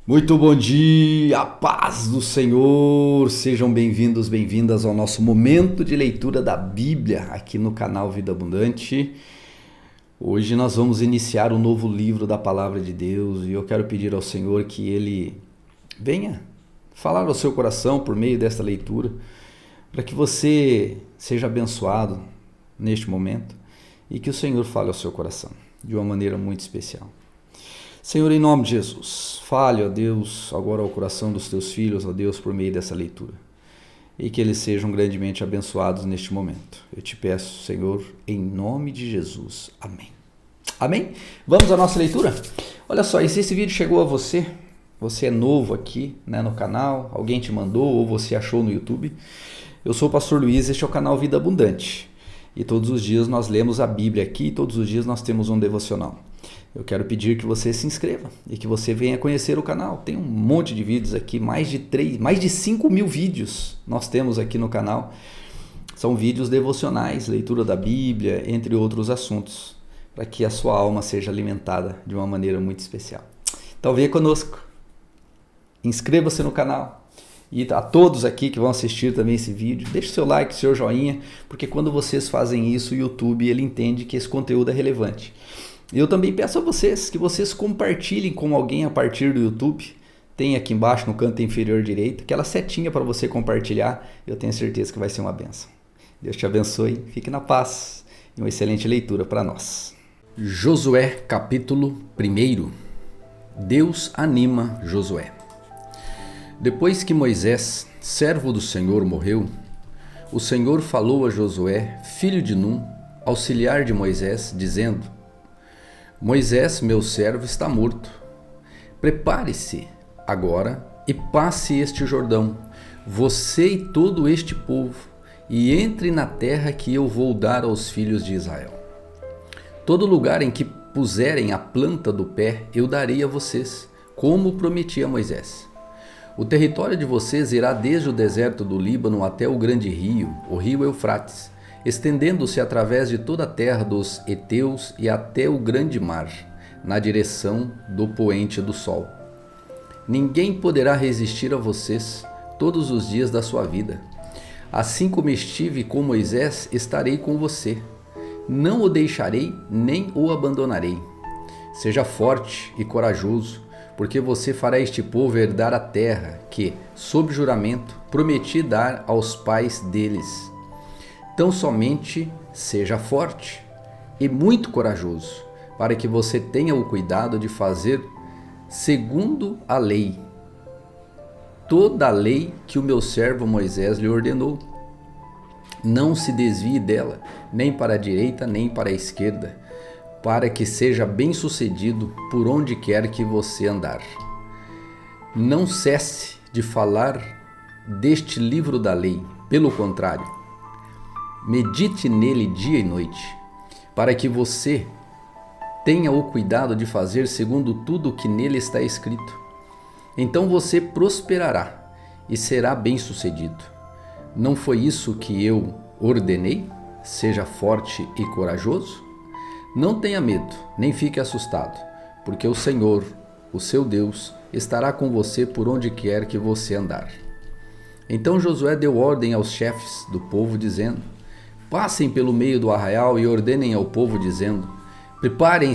Muito bom dia, a paz do Senhor, sejam bem-vindos, bem-vindas ao nosso momento de leitura da Bíblia aqui no canal Vida Abundante. Hoje nós vamos iniciar um novo livro da Palavra de Deus e eu quero pedir ao Senhor que Ele venha falar ao seu coração por meio desta leitura, para que você seja abençoado neste momento e que o Senhor fale ao seu coração de uma maneira muito especial. Senhor, em nome de Jesus, fale, ó Deus, agora ao coração dos teus filhos, ó Deus, por meio dessa leitura, e que eles sejam grandemente abençoados neste momento. Eu te peço, Senhor, em nome de Jesus. Amém. Amém? Vamos à nossa leitura? Olha só, e se esse vídeo chegou a você, você é novo aqui, no canal, alguém te mandou ou você achou no YouTube, eu sou o Pastor Luiz, este é o canal Vida Abundante, e todos os dias nós lemos a Bíblia aqui, e todos os dias nós temos um devocional. Eu quero pedir que você se inscreva e que você venha conhecer o canal. Tem um monte de vídeos aqui, mais de 5 mil vídeos nós temos aqui no canal. São vídeos devocionais, leitura da Bíblia, entre outros assuntos, para que a sua alma seja alimentada de uma maneira muito especial. Então venha conosco, inscreva-se no canal. E a todos aqui que vão assistir também esse vídeo, deixe seu like, seu joinha, porque quando vocês fazem isso, o YouTube ele entende que esse conteúdo é relevante. Eu também peço a vocês que vocês compartilhem com alguém a partir do YouTube. Tem aqui embaixo no canto inferior direito aquela setinha para você compartilhar. Eu tenho certeza que vai ser uma bênção. Deus te abençoe, fique na paz e uma excelente leitura para nós. Josué capítulo 1. Deus anima Josué. Depois que Moisés, servo do Senhor, morreu, o Senhor falou a Josué, filho de Num, auxiliar de Moisés, dizendo: Moisés, meu servo, está morto. Prepare-se agora e passe este Jordão, você e todo este povo, e entre na terra que eu vou dar aos filhos de Israel. Todo lugar em que puserem a planta do pé, eu darei a vocês, como prometi a Moisés. O território de vocês irá desde o deserto do Líbano até o grande rio, o rio Eufrates, estendendo-se através de toda a terra dos heteus e até o grande mar, na direção do poente do sol. Ninguém poderá resistir a vocês todos os dias da sua vida. Assim como estive com Moisés, estarei com você. Não o deixarei nem o abandonarei. Seja forte e corajoso, porque você fará este povo herdar a terra que, sob juramento, prometi dar aos pais deles. Tão somente seja forte e muito corajoso, para que você tenha o cuidado de fazer segundo a lei, toda a lei que o meu servo Moisés lhe ordenou. Não se desvie dela, nem para a direita, nem para a esquerda, para que seja bem-sucedido por onde quer que você andar. Não cesse de falar deste livro da lei, pelo contrário, medite nele dia e noite, para que você tenha o cuidado de fazer segundo tudo o que nele está escrito. Então você prosperará e será bem-sucedido. Não foi isso que eu ordenei? Seja forte e corajoso. Não tenha medo, nem fique assustado, porque o Senhor, o seu Deus, estará com você por onde quer que você andar. Então Josué deu ordem aos chefes do povo, dizendo: Passem pelo meio do arraial e ordenem ao povo, dizendo: Preparem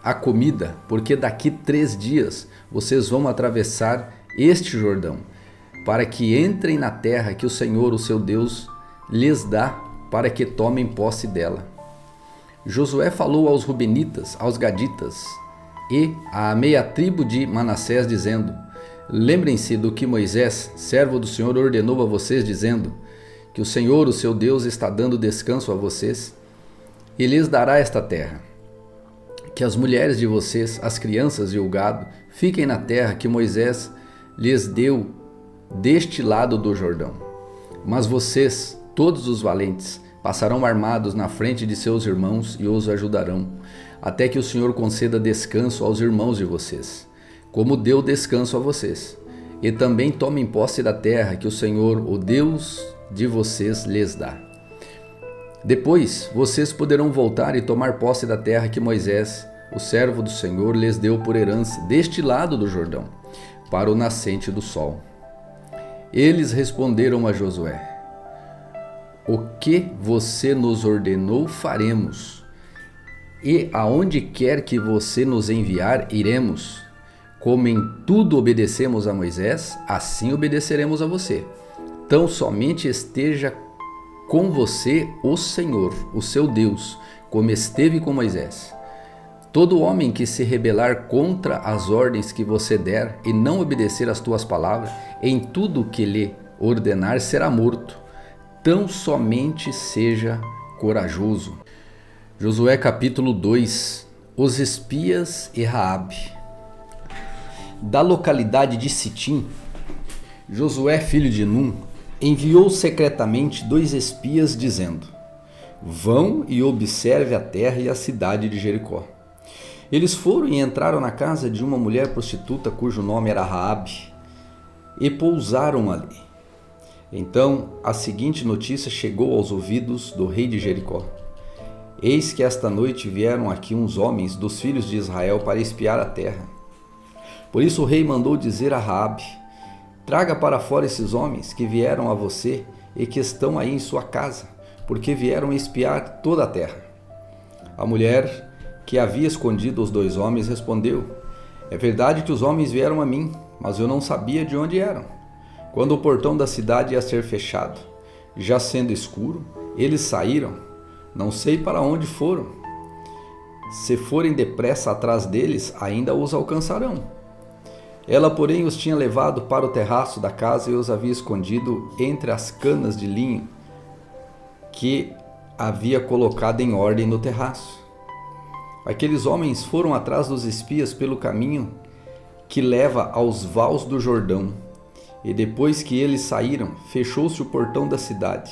a comida, porque daqui 3 dias vocês vão atravessar este Jordão, para que entrem na terra que o Senhor, o seu Deus, lhes dá, para que tomem posse dela. Josué falou aos Rubenitas, aos Gaditas e à meia tribo de Manassés, dizendo: Lembrem-se do que Moisés, servo do Senhor, ordenou a vocês, dizendo: que o Senhor, o seu Deus, está dando descanso a vocês e lhes dará esta terra. Que as mulheres de vocês, as crianças e o gado, fiquem na terra que Moisés lhes deu deste lado do Jordão. Mas vocês, todos os valentes, passarão armados na frente de seus irmãos e os ajudarão, até que o Senhor conceda descanso aos irmãos de vocês, como deu descanso a vocês. E também tomem posse da terra que o Senhor, o Deus de vocês, lhes dá. Depois vocês poderão voltar e tomar posse da terra que Moisés, o servo do Senhor, lhes deu por herança deste lado do Jordão. para o nascente do sol. Eles responderam a Josué: o que você nos ordenou faremos, e aonde quer que você nos enviar, iremos. Como em tudo obedecemos a Moisés, assim obedeceremos a você. Tão somente esteja com você o Senhor, o seu Deus, como esteve com Moisés. Todo homem que se rebelar contra as ordens que você der e não obedecer às tuas palavras, em tudo que lhe ordenar será morto. Tão somente seja corajoso. Josué capítulo 2. Os espias e Raabe. Da localidade de Sitim, Josué, filho de Num, enviou secretamente 2 espias, dizendo: vão e observe a terra e a cidade de Jericó. Eles foram e entraram na casa de uma mulher prostituta, cujo nome era Raabe, e pousaram ali. Então a seguinte notícia chegou aos ouvidos do rei de Jericó: eis que esta noite vieram aqui uns homens dos filhos de Israel para espiar a terra. Por isso o rei mandou dizer a Raabe: traga para fora esses homens que vieram a você e que estão aí em sua casa, porque vieram espiar toda a terra. A mulher que havia escondido os 2 homens respondeu: é verdade que os homens vieram a mim, mas eu não sabia de onde eram. Quando o portão da cidade ia ser fechado, já sendo escuro, eles saíram, não sei para onde foram. Se forem depressa atrás deles, ainda os alcançarão. Ela, porém, os tinha levado para o terraço da casa e os havia escondido entre as canas de linho que havia colocado em ordem no terraço. Aqueles homens foram atrás dos espias pelo caminho que leva aos vales do Jordão, e depois que eles saíram, fechou-se o portão da cidade.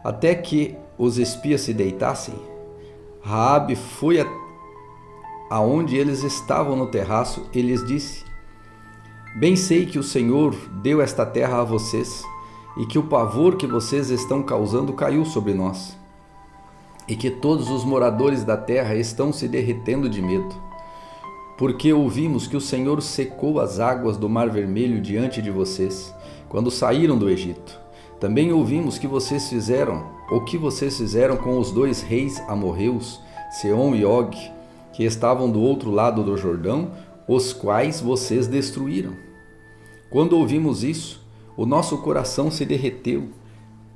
Até que os espias se deitassem, Raabe foi aonde eles estavam no terraço e lhes disse: bem sei que o Senhor deu esta terra a vocês, e que o pavor que vocês estão causando caiu sobre nós, e que todos os moradores da terra estão se derretendo de medo, porque ouvimos que o Senhor secou as águas do Mar Vermelho diante de vocês, quando saíram do Egito. Também ouvimos que vocês fizeram com os 2 reis amorreus, Seom e Og, que estavam do outro lado do Jordão, os quais vocês destruíram. Quando ouvimos isso, o nosso coração se derreteu.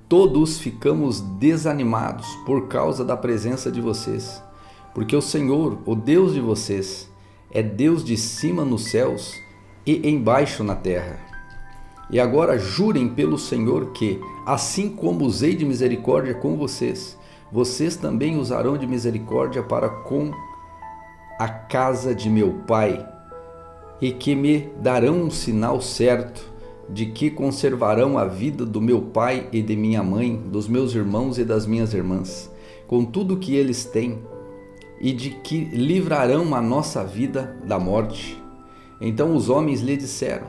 Todos ficamos desanimados por causa da presença de vocês, porque o Senhor, o Deus de vocês, é Deus de cima nos céus e embaixo na terra. E agora jurem pelo Senhor que, assim como usei de misericórdia com vocês, vocês também usarão de misericórdia para com a casa de meu pai, e que me darão um sinal certo de que conservarão a vida do meu pai e de minha mãe, dos meus irmãos e das minhas irmãs, com tudo que eles têm, e de que livrarão a nossa vida da morte. Então os homens lhe disseram: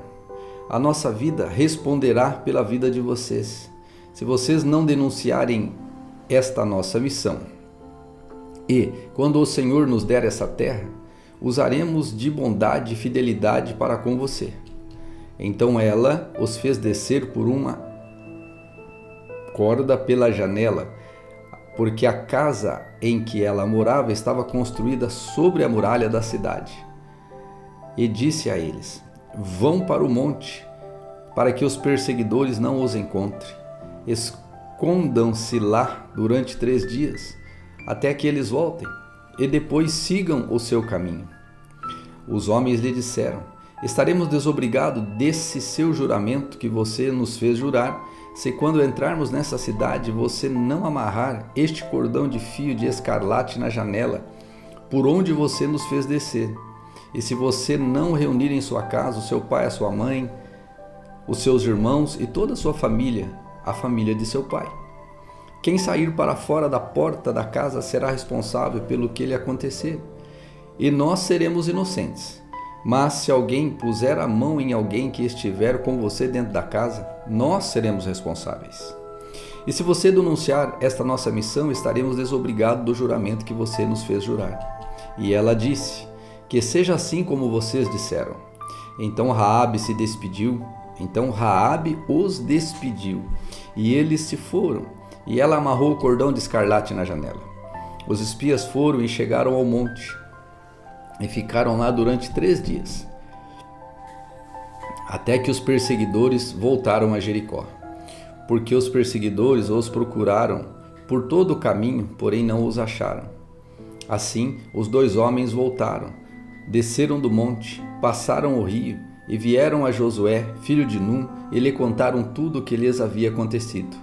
a nossa vida responderá pela vida de vocês, se vocês não denunciarem esta nossa missão. E, quando o Senhor nos der essa terra, usaremos de bondade e fidelidade para com você. Então ela os fez descer por uma corda pela janela, porque a casa em que ela morava estava construída sobre a muralha da cidade. E disse a eles: vão para o monte, para que os perseguidores não os encontrem. Escondam-se lá durante 3 dias, até que eles voltem, e depois sigam o seu caminho. Os homens lhe disseram: estaremos desobrigados desse seu juramento que você nos fez jurar, se quando entrarmos nessa cidade você não amarrar este cordão de fio de escarlate na janela, por onde você nos fez descer, e se você não reunir em sua casa o seu pai, a sua mãe, os seus irmãos e toda a sua família, a família de seu pai. Quem sair para fora da porta da casa será responsável pelo que lhe acontecer, e nós seremos inocentes. Mas se alguém puser a mão em alguém que estiver com você dentro da casa, nós seremos responsáveis. E se você denunciar esta nossa missão, estaremos desobrigados do juramento que você nos fez jurar. E ela disse: que seja assim como vocês disseram. Então Raabe os despediu, e eles se foram, e ela amarrou o cordão de escarlate na janela. Os espias foram e chegaram ao monte, e ficaram lá durante 3 dias, até que os perseguidores voltaram a Jericó, porque os perseguidores os procuraram por todo o caminho, porém não os acharam. Assim, os 2 homens voltaram, desceram do monte, passaram o rio e vieram a Josué, filho de Num, e lhe contaram tudo o que lhes havia acontecido.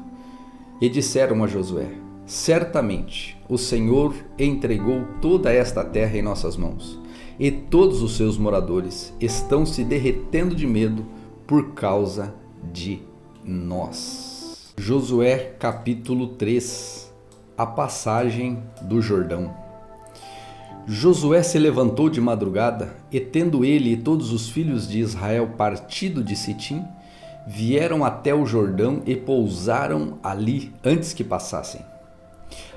E disseram a Josué: certamente o Senhor entregou toda esta terra em nossas mãos, e todos os seus moradores estão se derretendo de medo por causa de nós. Josué capítulo 3. A passagem do Jordão. Josué se levantou de madrugada, e tendo ele e todos os filhos de Israel partido de Sitim, vieram até o Jordão e pousaram ali antes que passassem.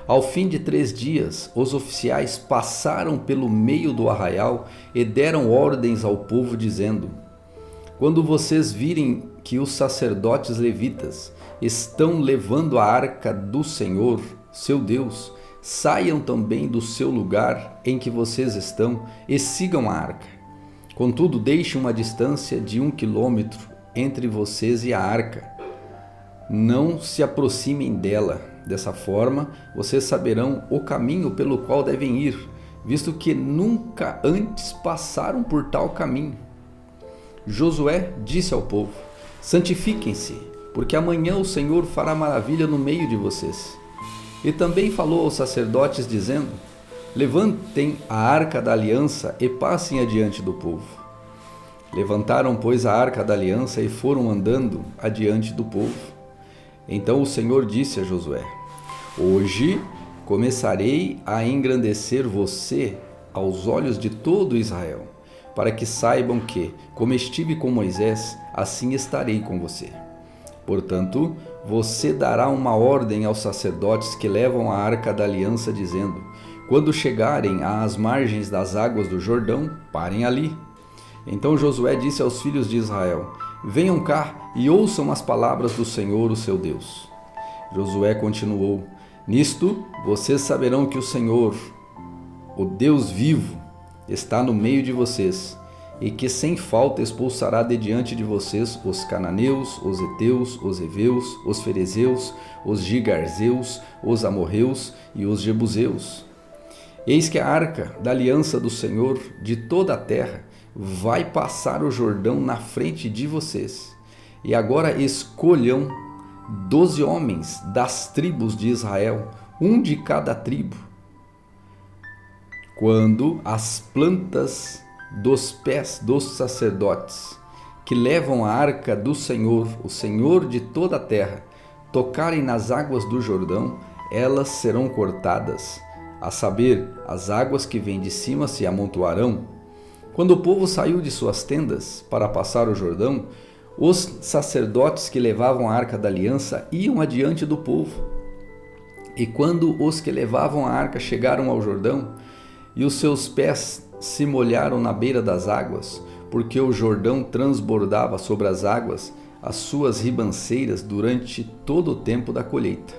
Ao fim de 3 dias, os oficiais passaram pelo meio do arraial e deram ordens ao povo, dizendo: quando vocês virem que os sacerdotes levitas estão levando a arca do Senhor, seu Deus, saiam também do seu lugar em que vocês estão e sigam a arca. Contudo, deixem uma distância de 1 quilômetro entre vocês e a arca. Não se aproximem dela. Dessa forma, vocês saberão o caminho pelo qual devem ir, visto que nunca antes passaram por tal caminho. Josué disse ao povo: santifiquem-se, porque amanhã o Senhor fará maravilha no meio de vocês. E também falou aos sacerdotes, dizendo: levantem a arca da aliança e passem adiante do povo. Levantaram, pois, a arca da aliança e foram andando adiante do povo. Então o Senhor disse a Josué: hoje começarei a engrandecer você aos olhos de todo Israel, para que saibam que, como estive com Moisés, assim estarei com você. Portanto, você dará uma ordem aos sacerdotes que levam a arca da aliança, dizendo: quando chegarem às margens das águas do Jordão, parem ali. Então Josué disse aos filhos de Israel: venham cá e ouçam as palavras do Senhor, o seu Deus. Josué continuou: nisto vocês saberão que o Senhor, o Deus vivo, está no meio de vocês, e que sem falta expulsará de diante de vocês os cananeus, os heteus, os heveus, os ferezeus, os gigarzeus, os amorreus e os jebuseus. Eis que a arca da aliança do Senhor de toda a terra vai passar o Jordão na frente de vocês. E agora escolham 12 homens das tribos de Israel, um de cada tribo. Quando as plantas dos pés dos sacerdotes que levam a arca do Senhor, o Senhor de toda a terra, tocarem nas águas do Jordão, elas serão cortadas, a saber, as águas que vêm de cima se amontoarão. Quando o povo saiu de suas tendas para passar o Jordão, os sacerdotes que levavam a arca da aliança iam adiante do povo. E quando os que levavam a arca chegaram ao Jordão, e os seus pés se molharam na beira das águas, porque o Jordão transbordava sobre as águas, as suas ribanceiras, durante todo o tempo da colheita.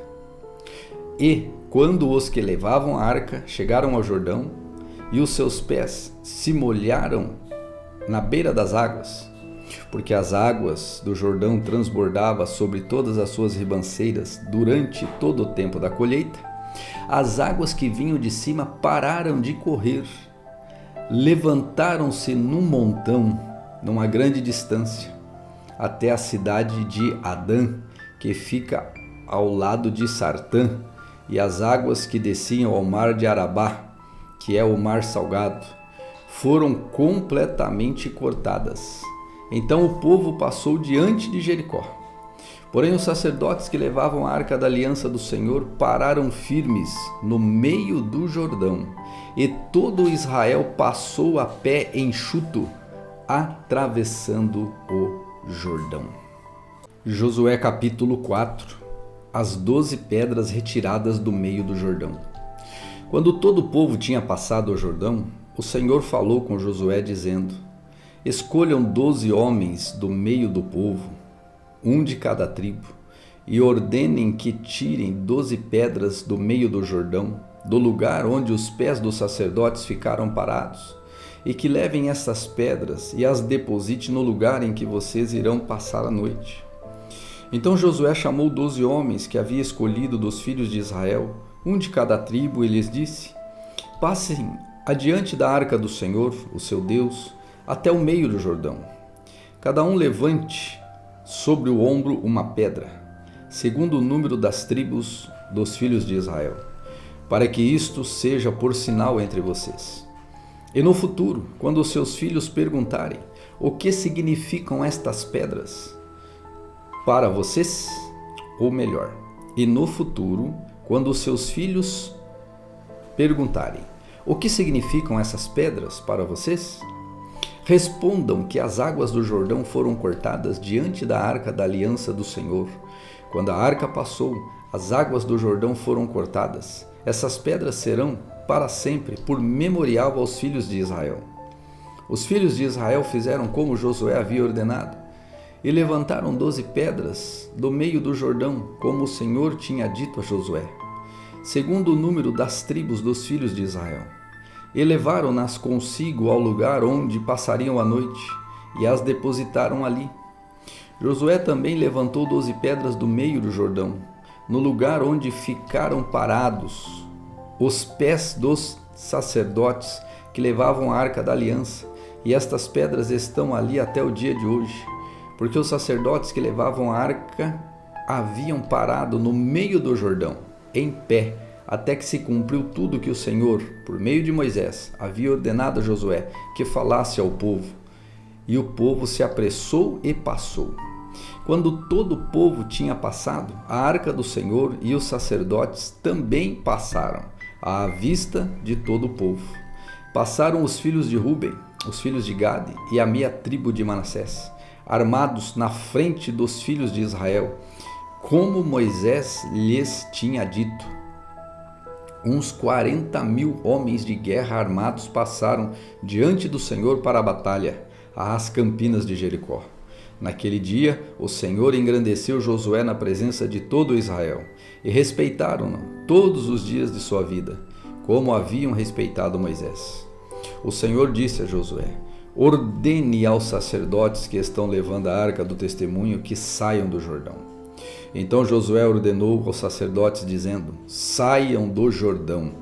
E, quando os que levavam a arca chegaram ao Jordão, e os seus pés se molharam na beira das águas, porque as águas do Jordão transbordavam sobre todas as suas ribanceiras durante todo o tempo da colheita, as águas que vinham de cima pararam de correr, levantaram-se num montão, numa grande distância, até a cidade de Adã, que fica ao lado de Sartã, e as águas que desciam ao mar de Arabá, que é o mar salgado, foram completamente cortadas. Então o povo passou diante de Jericó. Porém os sacerdotes que levavam a arca da aliança do Senhor pararam firmes no meio do Jordão, e todo Israel passou a pé enxuto, atravessando o Jordão. Josué capítulo 4. As 12 pedras retiradas do meio do Jordão. Quando todo o povo tinha passado o Jordão, o Senhor falou com Josué, dizendo: Escolham 12 homens do meio do povo, um de cada tribo, e ordenem que tirem 12 pedras do meio do Jordão, do lugar onde os pés dos sacerdotes ficaram parados, e que levem essas pedras e as depositem no lugar em que vocês irão passar a noite. Então Josué chamou 12 homens que havia escolhido dos filhos de Israel, um de cada tribo, e lhes disse: passem adiante da arca do Senhor, o seu Deus, até o meio do Jordão. Cada um levante sobre o ombro uma pedra, segundo o número das tribos dos filhos de Israel, para que isto seja por sinal entre vocês. E no futuro, quando os seus filhos perguntarem: o que significam estas pedras para vocês? Ou melhor, e no futuro, quando os seus filhos perguntarem: o que significam essas pedras para vocês? Respondam que as águas do Jordão foram cortadas diante da arca da aliança do Senhor. Quando a arca passou, as águas do Jordão foram cortadas. Essas pedras serão para sempre por memorial aos filhos de Israel. Os filhos de Israel fizeram como Josué havia ordenado, e levantaram 12 pedras do meio do Jordão, como o Senhor tinha dito a Josué, segundo o número das tribos dos filhos de Israel. E levaram-nas consigo ao lugar onde passariam a noite, e as depositaram ali. Josué também levantou 12 pedras do meio do Jordão, no lugar onde ficaram parados os pés dos sacerdotes que levavam a arca da aliança, e estas pedras estão ali até o dia de hoje, porque os sacerdotes que levavam a arca haviam parado no meio do Jordão, em pé, até que se cumpriu tudo que o Senhor, por meio de Moisés, havia ordenado a Josué que falasse ao povo. E o povo se apressou e passou. Quando todo o povo tinha passado, a arca do Senhor e os sacerdotes também passaram, à vista de todo o povo. Passaram os filhos de Ruben, os filhos de Gade e a meia tribo de Manassés, armados na frente dos filhos de Israel, como Moisés lhes tinha dito. Uns 40.000 homens de guerra armados passaram diante do Senhor para a batalha, às campinas de Jericó. Naquele dia, o Senhor engrandeceu Josué na presença de todo Israel, e respeitaram-no todos os dias de sua vida, como haviam respeitado Moisés. O Senhor disse a Josué: ordene aos sacerdotes que estão levando a arca do testemunho que saiam do Jordão. Então Josué ordenou aos sacerdotes, dizendo: saiam do Jordão.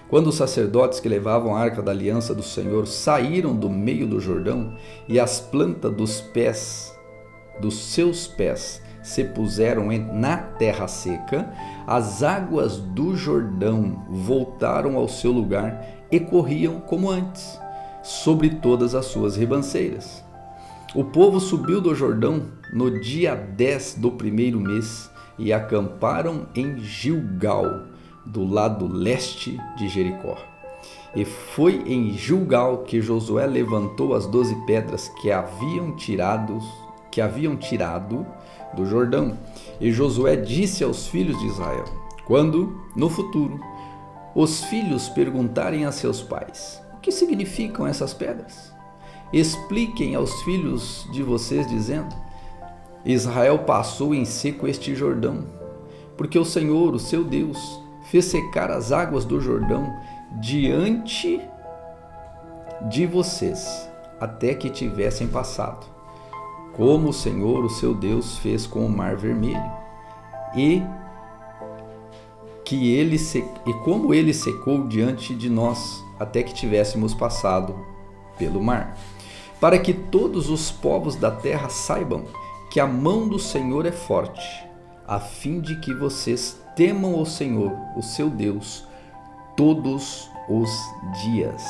Quando os sacerdotes que levavam a arca da aliança do Senhor saíram do meio do Jordão, e as plantas dos seus pés se puseram na terra seca, as águas do Jordão voltaram ao seu lugar e corriam como antes, sobre todas as suas ribanceiras. O povo subiu do Jordão no dia 10 do primeiro mês e acamparam em Gilgal, do lado leste de Jericó. E foi em Gilgal que Josué levantou as 12 pedras que haviam tirado do Jordão. E Josué disse aos filhos de Israel: quando, no futuro, os filhos perguntarem a seus pais: o que significam essas pedras? Expliquem aos filhos de vocês, dizendo: Israel passou em seco este Jordão, porque o Senhor, o seu Deus, fez secar as águas do Jordão diante de vocês, até que tivessem passado, como o Senhor, o seu Deus, fez com o Mar Vermelho, e como ele secou diante de nós, até que tivéssemos passado pelo mar, para que todos os povos da terra saibam que a mão do Senhor é forte, a fim de que vocês temam o Senhor, o seu Deus, todos os dias.